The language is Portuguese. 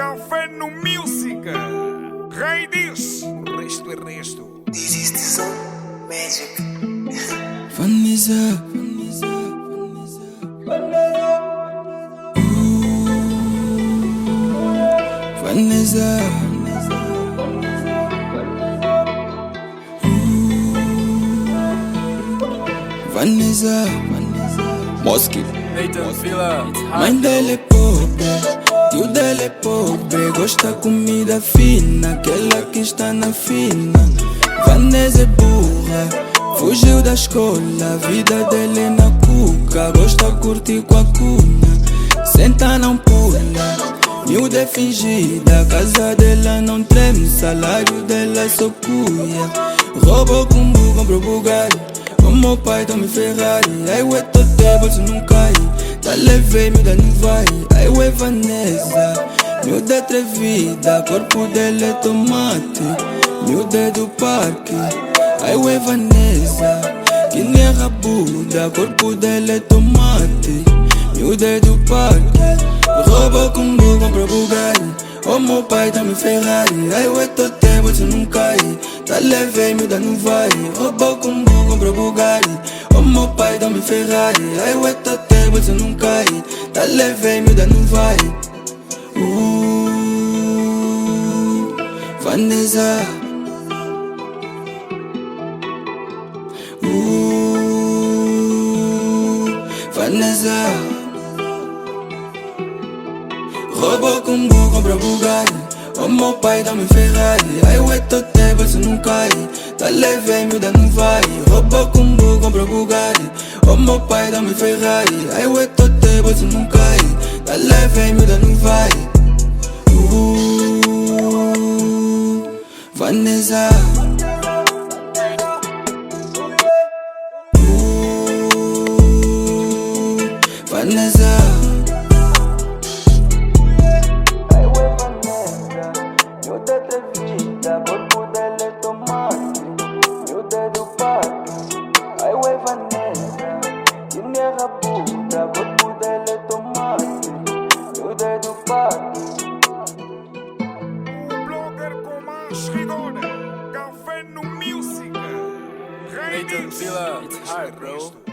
Café no Music. Rei diz, o resto é resto. This is the song magic. Vanessa, Vanessa, Vanessa, Mosque. Mãe dela é pobre, tio dela é pobre. Gosta comida fina, aquela que está na fina. Vanessa é burra, fugiu da escola. A vida dela é na cuca, gosta de curtir com a cunha. Senta não pula, miúda é fingida. A casa dela não treme, salário dela só cuia. Roubou combo, comprou Bugatti. O meu pai toma Ferrari. Ai ué, tô te, bolso não cai. Tá leve, miúda não vai. Ai ué, Vanessa, miúda atrevida. Corpo dela é tomate, miúda é do parque. Ai ué, Vanessa, que nem rabuda. Corpo dela é tomate, miúda é do parque. Rouba combo, compra Bugatti. O meu pai tá me Ferrari. Ai ué, tô te, bolso não cai. Tá leve, miúda não vai. Rouba combo, compra Bugatti. O meu pai tá me Ferrari. Ai ué, tô te, bolso não cai. Tá leve, miúda não vai. Vanessa, Vanessa. Rouba combo, compra Bugatti. O meu pai dá-me Ferrari. Ai ué, tô te, bolso não cai. Tá leve, miúda não vai. Rouba combo, compra Bugatti. O meu pai dá-me Ferrari. Ai ué, tô te, bolso não cai. Tá leve, miúda não vai. Vanessa, Vanessa. Ai ué, Vanessa, miúda atrevida. Corpo dela é tomate, miúda é do parque. Ai ué, Vanessa, que nem rabuda. Corpo dela é tomate, miúda é do parque. O blogger com mais rigor. Café no Music. Rei diz, o resto é resto.